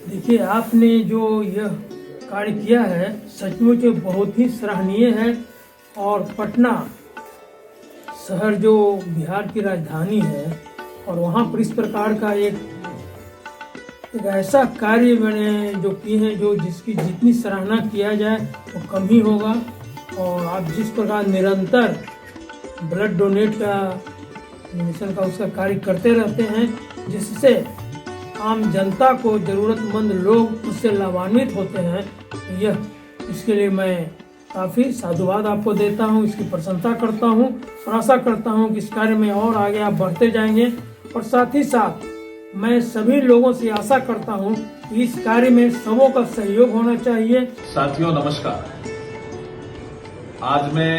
देखिए, आपने जो यह कार्य किया है सचमुच बहुत ही सराहनीय है। और पटना शहर जो बिहार की राजधानी है और वहाँ पर इस प्रकार का एक ऐसा कार्य मैंने जो किए हैं, जो जिसकी जितनी सराहना किया जाए वो कम ही होगा। और आप जिस प्रकार निरंतर ब्लड डोनेट का मिशन का उसका कार्य करते रहते हैं, जिससे आम जनता को ज़रूरतमंद लोग उससे लाभान्वित होते हैं, तो यह इसके लिए मैं काफ़ी साधुवाद आपको देता हूं, इसकी प्रशंसा करता हूं और आशा करता हूं कि इस कार्य में और आगे आप बढ़ते जाएंगे। और साथ ही साथ मैं सभी लोगों से आशा करता हूं कि इस कार्य में सबों का सहयोग होना चाहिए। साथियों नमस्कार। आज मैं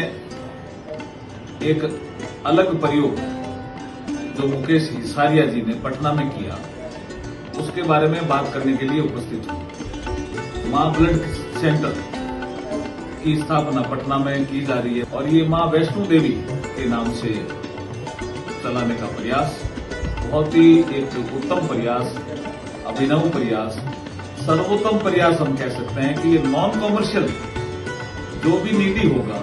एक अलग प्रयोग जो मुकेश हिसारिया जी ने पटना में किया उसके बारे में बात करने के लिए उपस्थित हूं। मां ब्लड सेंटर की स्थापना पटना में की जा रही है और ये मां वैष्णो देवी के नाम से चलाने का प्रयास बहुत ही एक उत्तम प्रयास, अभिनव प्रयास, सर्वोत्तम प्रयास हम कह सकते हैं कि ये नॉन कॉमर्शियल जो भी नीति होगा,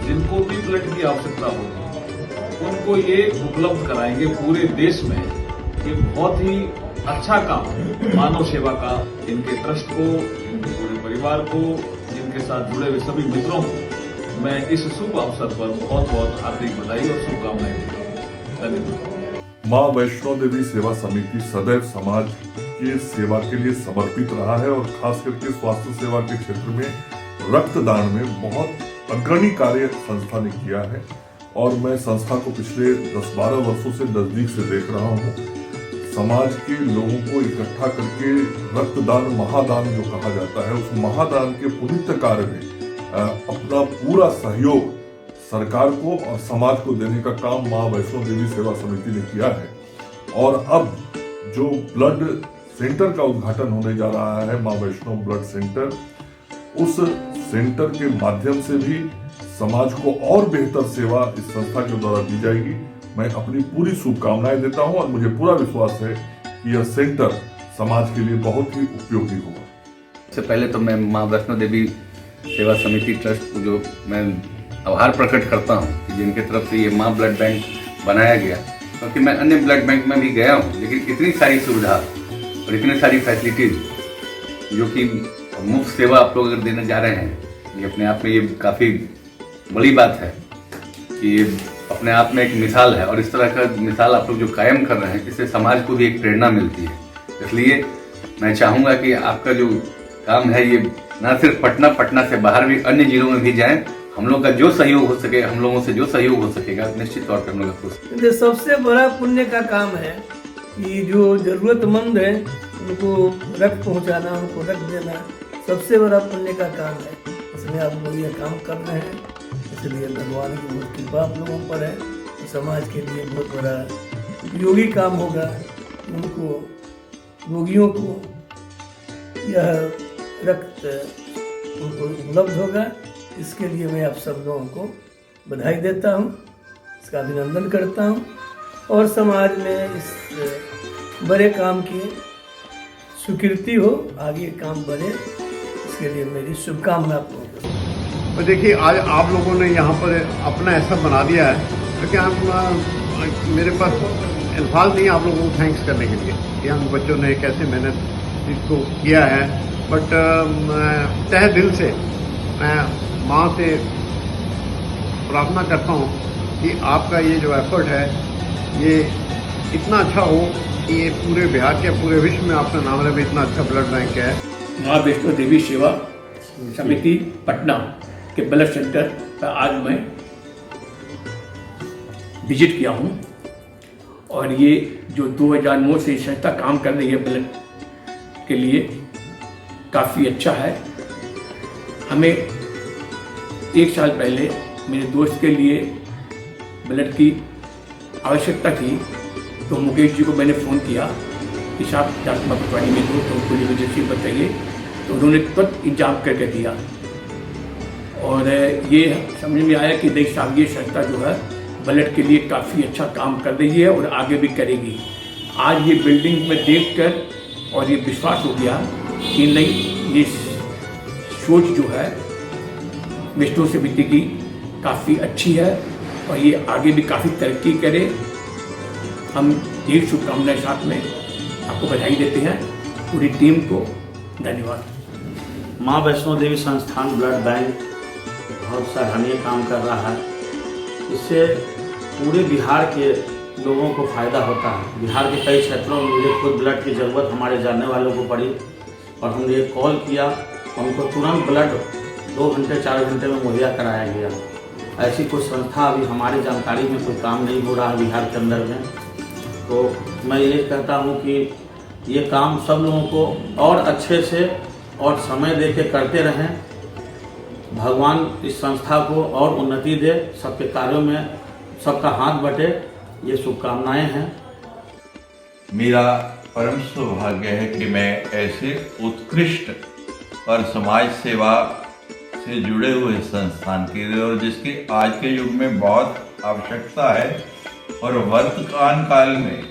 जिनको भी ब्लड की आवश्यकता होगी उनको ये उपलब्ध कराएंगे पूरे देश में। ये बहुत ही अच्छा काम मानव सेवा का इनके ट्रस्ट को, इनके पूरे परिवार को, इनके साथ जुड़े हुए सभी मित्रों को मैं इस शुभ अवसर पर बहुत बहुत हार्दिक बधाई और शुभकामनाएं देता हूं। धन्यवाद। मां वैष्णो देवी सेवा समिति सदैव समाज के सेवा के लिए समर्पित रहा है और खास करके स्वास्थ्य सेवा के क्षेत्र में रक्तदान में बहुत अग्रणी कार्य संस्था ने किया है। और मैं संस्था को पिछले 10-12 वर्षों से नजदीक से देख रहा हूँ। समाज के लोगों को इकट्ठा करके रक्तदान, महादान जो कहा जाता है, उस महादान के पुण्य कार्य में अपना पूरा सहयोग सरकार को और समाज को देने का काम मां वैष्णो देवी सेवा समिति ने किया है। और अब जो ब्लड सेंटर का उद्घाटन होने जा रहा है, मां वैष्णो ब्लड सेंटर, उस सेंटर के माध्यम से भी समाज को और बेहतर सेवा इस संस्था के द्वारा दी जाएगी। मैं अपनी पूरी शुभकामनाएं देता हूं और मुझे पूरा विश्वास है कि यह सेंटर समाज के लिए बहुत ही उपयोगी होगा। सबसे पहले तो मैं मां वैष्णो देवी सेवा समिति ट्रस्ट को जो मैं आभार प्रकट करता हूं कि जिनके तरफ से ये मां ब्लड बैंक बनाया गया, क्योंकि मैं अन्य ब्लड बैंक में भी गया हूं, लेकिन इतनी सारी सुविधा और इतनी सारी फैसिलिटीज जो कि मुफ्त सेवा आप लोग अगर देने जा रहे हैं, ये अपने आप में ये काफ़ी बड़ी बात है कि ये अपने आप में एक मिसाल है। और इस तरह का मिसाल आप लोग जो कायम कर रहे हैं, इससे समाज को भी एक प्रेरणा मिलती है। इसलिए मैं चाहूँगा कि आपका जो काम है ये न सिर्फ पटना से बाहर भी अन्य जिलों में भी जाएं। हम लोग का जो सहयोग हो सके, हम लोगों से जो सहयोग हो सकेगा, निश्चित तौर पर हम लोग आपको। सबसे बड़ा पुण्य का काम है कि जो जरूरतमंद है उनको रक्त पहुंचाना, उनको रक्त देना सबसे बड़ा पुण्य का काम है। इसमें आप लोग ये काम कर रहे हैं, इसलिए भगवान की बहुत कृपा आप लोगों पर है। समाज के लिए बहुत बड़ा उपयोगी काम होगा। उनको रोगियों को यह रक्त उनको उपलब्ध होगा। इसके लिए मैं आप सब लोगों को बधाई देता हूँ, इसका अभिनंदन करता हूँ और समाज में इस बड़े काम की स्वीकृति हो, आगे काम बढ़े, इसके लिए मेरी शुभकामना आप लोगों को। तो देखिए, आज आप लोगों ने यहाँ पर अपना ऐसा बना दिया है तो क्या मेरे पास अल्फाज नहीं आप लोगों को थैंक्स करने के लिए कि हम बच्चों ने कैसे मेहनत इसको किया है। बट तहे दिल से मैं माँ से प्रार्थना करता हूँ कि आपका ये जो एफर्ट है ये इतना अच्छा हो कि ये पूरे बिहार के, पूरे विश्व में आपका नाम रहे। इतना अच्छा ब्लड बैंक है। मां वैष्णो देवी सेवा समिति पटना के ब्लड सेंटर पर आज मैं विजिट किया हूं और ये जो 2009 से संस्था काम कर रही है ब्लड के लिए, काफ़ी अच्छा है। हमें 1 साल पहले मेरे दोस्त के लिए ब्लड की आवश्यकता थी, तो मुकेश जी को मैंने फ़ोन किया कि साहब डॉक्टर पटवारी में दो, तो उनको इमरजेंसी बताइए, तो उन्होंने तुरंत इंतजाम करके दिया। और ये समझ में आया कि नहीं साहब, ये संस्था जो है ब्लड के लिए काफ़ी अच्छा काम कर रही है और आगे भी करेगी। आज ये बिल्डिंग में देखकर और ये विश्वास हो गया कि नहीं, ये सोच जो है वैष्णो समिति की काफ़ी अच्छी है और ये आगे भी काफ़ी तरक्की करे। हम ढेर शुभकामनाएं साथ में आपको बधाई देते हैं, पूरी टीम को धन्यवाद। माँ वैष्णो देवी संस्थान ब्लड बैंक बहुत सराहनीय काम कर रहा है। इससे पूरे बिहार के लोगों को फ़ायदा होता है। बिहार के कई क्षेत्रों में मुझे खुद ब्लड की ज़रूरत हमारे जानने वालों को पड़ी और हमने एक कॉल किया, उनको तुरंत ब्लड 2 घंटे 4 घंटे में मुहैया कराया गया। ऐसी कोई संस्था अभी हमारी जानकारी में कोई काम नहीं हो रहा है बिहार के अंदर में। तो मैं ये कहता हूँ कि ये काम सब लोगों को और अच्छे से और समय दे के करते रहें। भगवान इस संस्था को और उन्नति दे, सबके कार्यों में सबका हाथ बटे, ये शुभकामनाएं हैं। मेरा परम सौभाग्य है कि मैं ऐसे उत्कृष्ट और समाज सेवा से जुड़े हुए संस्थान के और जिसकी आज के युग में बहुत आवश्यकता है और वर्तमान काल में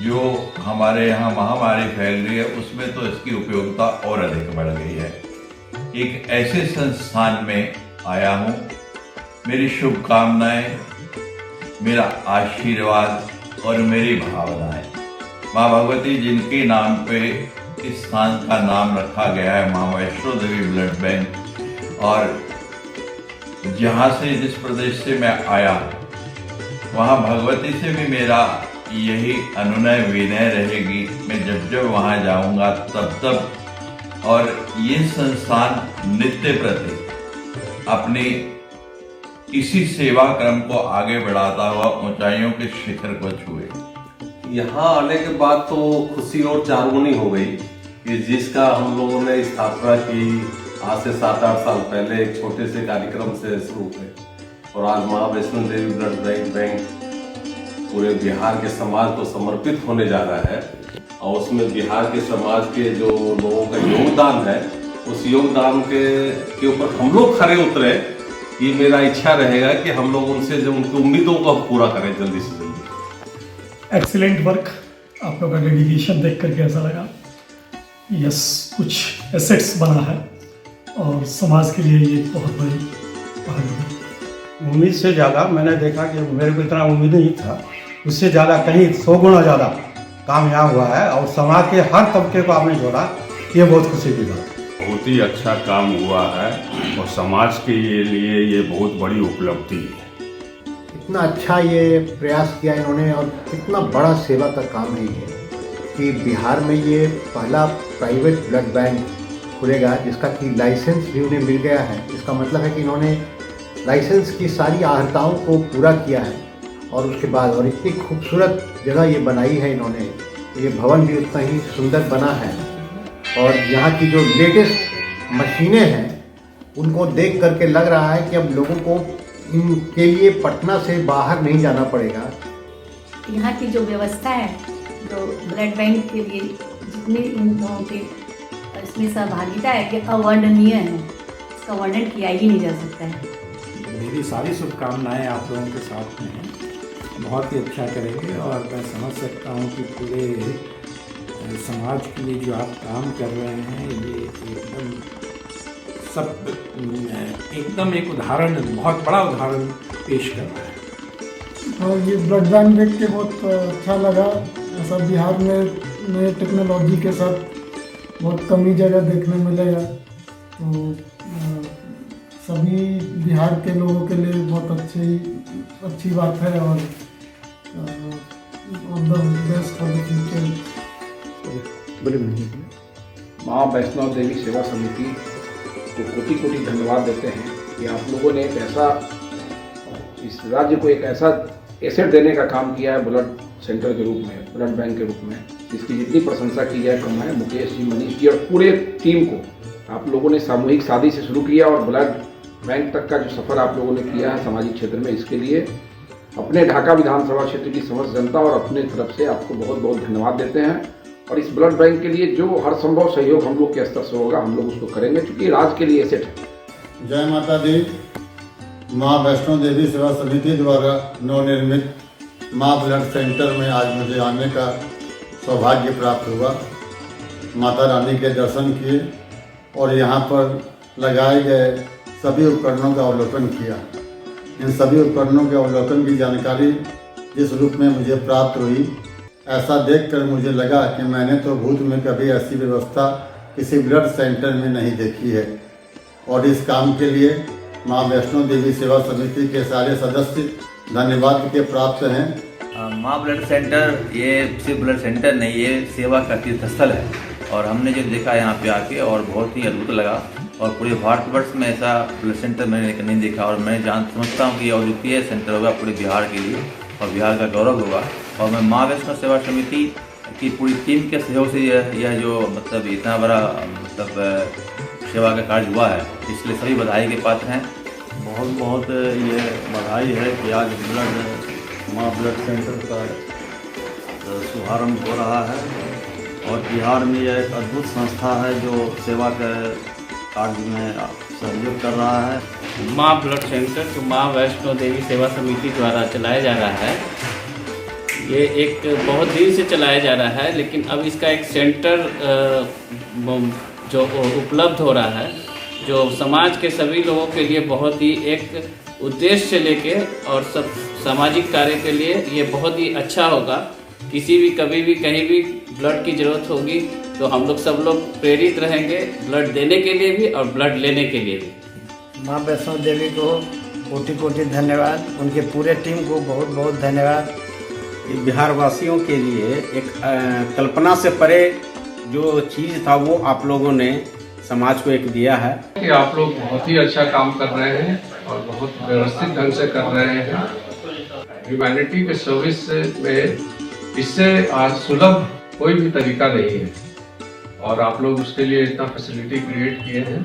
जो हमारे यहाँ महामारी फैल रही है उसमें तो इसकी उपयोगिता और अधिक बढ़ गई है। एक ऐसे संस्थान में आया हूँ। मेरी शुभकामनाएं, मेरा आशीर्वाद और मेरी भावनाएं माँ भगवती जिनके नाम पे इस स्थान का नाम रखा गया है, माँ वैष्णो देवी ब्लड बैंक, और जहाँ से जिस प्रदेश से मैं आया वहाँ भगवती से भी मेरा यही अनुनय विनय रहेगी। मैं जब जब वहाँ जाऊँगा तब और ये संस्थान नित्य प्रति अपनी इसी सेवा क्रम को आगे बढ़ाता हुआ ऊंचाइयों के शिखर को छुए। यहाँ आने के बाद तो खुशी और चारगुनी हो गई कि जिसका हम लोगों ने स्थापना की आज से 7-8 साल पहले एक छोटे से कार्यक्रम से शुरू हुए और आज माँ वैष्णो देवी ब्लड बैंक पूरे बिहार के समाज को समर्पित होने जा रहा है और उसमें बिहार के समाज के जो लोगों का योगदान है उस योगदान के ऊपर हम लोग खरे उतरे। ये मेरा इच्छा रहेगा कि हम लोग उनसे जो उनकी उम्मीदों को पूरा करें जल्दी से जल्दी। एक्सीलेंट वर्क, आप लोग का डेडिकेशन देख करके ऐसा लगा यस कुछ एसेट्स बना है और समाज के लिए ये बहुत बड़ी पहल है। उम्मीद से ज़्यादा मैंने देखा कि मेरे को इतना उम्मीद नहीं था, उससे ज़्यादा कहीं 100 गुना ज़्यादा काम यहाँ हुआ है और समाज के हर तबके को आपने जोड़ा, ये बहुत खुशी की बात है। बहुत ही अच्छा काम हुआ है और समाज के लिए ये बहुत बड़ी उपलब्धि है। इतना अच्छा ये प्रयास किया इन्होंने और कितना बड़ा सेवा का काम है ये कि बिहार में ये पहला प्राइवेट ब्लड बैंक खुलेगा जिसका कि लाइसेंस भी उन्हें मिल गया है। इसका मतलब है कि इन्होंने लाइसेंस की सारी आहर्ताओं को पूरा किया है और उसके बाद और इतनी खूबसूरत जगह ये बनाई है इन्होंने। ये भवन भी उतना ही सुंदर बना है और यहाँ की जो लेटेस्ट मशीनें हैं उनको देख करके लग रहा है कि अब लोगों को इनके लिए पटना से बाहर नहीं जाना पड़ेगा। यहाँ की जो व्यवस्था है, जो ब्लड बैंक के लिए जितने इन लोगों के इसमें सहभागिता है, ये अवर्णनीय है, इसका वर्णन किया ही नहीं जा सकता है। मेरी सारी शुभकामनाएं आप लोगों के साथ में हैं, बहुत ही अच्छा करेंगे और मैं समझ सकता हूँ कि पूरे समाज के लिए जो आप काम कर रहे हैं ये एकदम एक उदाहरण, बहुत बड़ा उदाहरण पेश कर रहा है। और ये ब्लड बैंक देख के बहुत अच्छा लगा। ऐसा बिहार में नए टेक्नोलॉजी के साथ बहुत कम ही जगह देखने मिलेगा, तो सभी बिहार के लोगों के लिए बहुत अच्छी बात है और all the best for the future. माँ वैष्णो देवी सेवा समिति को कोटि कोटि धन्यवाद देते हैं कि आप लोगों ने एक ऐसा इस राज्य को एक ऐसा एसेट देने का काम किया है ब्लड सेंटर के रूप में, ब्लड बैंक के रूप में, जिसकी जितनी प्रशंसा की जाए कम है। मुकेश जी, मनीष जी और पूरे टीम को आप लोगों ने सामूहिक शादी से शुरू किया और ब्लड बैंक तक का जो सफ़र आप लोगों ने किया है सामाजिक क्षेत्र में, इसके लिए अपने ढाका विधानसभा क्षेत्र की समस्त जनता और अपने तरफ से आपको बहुत बहुत धन्यवाद देते हैं। और इस ब्लड बैंक के लिए जो हर संभव सहयोग हम लोग के स्तर से होगा हम लोग उसको करेंगे, क्योंकि राज्य के लिए एसेट है। जय माता दी। माँ वैष्णो देवी सेवा समिति द्वारा नवनिर्मित माँ ब्लड सेंटर में आज मुझे आने का सौभाग्य प्राप्त हुआ। माता रानी के दर्शन किए और यहाँ पर लगाए गए सभी उपकरणों का अवलोकन किया। इन सभी उपकरणों के अवलोकन की जानकारी जिस रूप में मुझे प्राप्त हुई, ऐसा देखकर मुझे लगा कि मैंने तो भूत में कभी ऐसी व्यवस्था किसी ब्लड सेंटर में नहीं देखी है। और इस काम के लिए माँ वैष्णो देवी सेवा समिति के सारे सदस्य धन्यवाद के प्राप्त हैं। माँ ब्लड सेंटर ये सिर्फ ब्लड सेंटर नहीं, ये सेवा का तीर्थस्थल है और हमने जो देखा यहाँ पे आके और बहुत ही अद्भुत लगा। और पूरे भारतवर्ष में ऐसा ब्लड सेंटर मैंने नहीं देखा और मैं समझता हूँ कि ये अद्वितीय सेंटर होगा पूरे बिहार के लिए और बिहार का गौरव होगा। और मैं माँ वैष्णो सेवा समिति की पूरी टीम के सहयोग से यह जो मतलब इतना बड़ा सेवा का कार्य हुआ है, इसलिए सभी बधाई के पात्र हैं। बहुत बहुत ये बधाई है कि आज माँ ब्लड सेंटर का शुभारंभ हो रहा है और बिहार में यह एक अद्भुत संस्था है जो सेवा के कार्य में सहयोग कर रहा है। माँ ब्लड सेंटर जो माँ वैष्णो देवी सेवा समिति द्वारा चलाया जा रहा है, ये एक बहुत दिन से चलाया जा रहा है, लेकिन अब इसका एक सेंटर जो उपलब्ध हो रहा है, जो समाज के सभी लोगों के लिए बहुत ही एक उद्देश्य से लेके और सब सामाजिक कार्य के लिए ये बहुत ही अच्छा होगा। किसी भी कभी भी कहीं भी ब्लड की ज़रूरत होगी तो हम लोग सब लोग प्रेरित रहेंगे ब्लड देने के लिए भी और ब्लड लेने के लिए भी। माँ वैष्णो देवी को कोटि कोटि धन्यवाद, उनके पूरे टीम को बहुत बहुत धन्यवाद। बिहार वासियों के लिए एक कल्पना से परे जो चीज़ था वो आप लोगों ने समाज को एक दिया है कि आप लोग बहुत ही अच्छा काम कर रहे हैं और बहुत व्यवस्थित ढंग से कर रहे हैं। ह्यूमैनिटी के सर्विस में इससे आज सुलभ कोई भी तरीका नहीं है और आप लोग उसके लिए इतना फैसिलिटी क्रिएट किए हैं,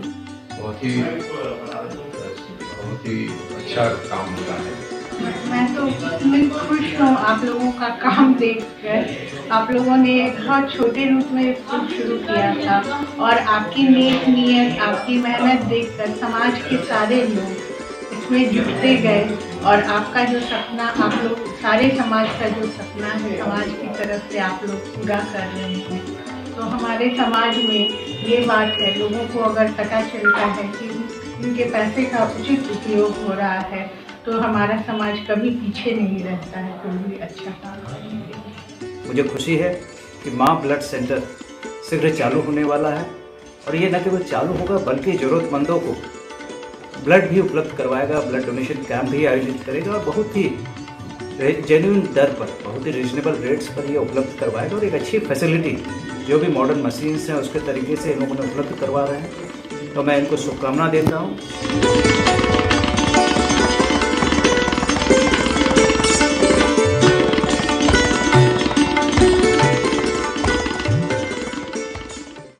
बहुत ही अच्छा काम हो रहा है। मैं तो मैं खुश हूँ आप लोगों का काम देखकर। आप लोगों ने बहुत छोटे रूप में कुछ शुरू किया था और आपकी नेक नीयत, आपकी मेहनत देखकर समाज के सारे लोग इसमें जुटते गए और आपका जो सपना, आप लोग सारे समाज का जो सपना है समाज की तरफ से आप लोग पूरा कर रहे हैं। तो हमारे समाज में ये बात है, लोगों को अगर पता चलता है कि इनके पैसे का उचित उपयोग हो रहा है तो हमारा समाज कभी पीछे नहीं रहता है कोई भी अच्छा काम करने के लिए। मुझे खुशी है कि माँ ब्लड सेंटर शीघ्र चालू होने वाला है और ये न केवल चालू होगा बल्कि ज़रूरतमंदों को ब्लड भी उपलब्ध करवाएगा, ब्लड डोनेशन कैंप भी आयोजित करेगा और बहुत ही जेन्युइन दर पर, बहुत ही रीजनेबल रेट्स पर ये उपलब्ध करवाएगा और एक अच्छी फैसिलिटी जो भी मॉडर्न मशीन्स हैं उसके तरीके से इन लोगों ने उपलब्ध करवा रहे हैं। तो मैं इनको शुभकामना देता हूँ।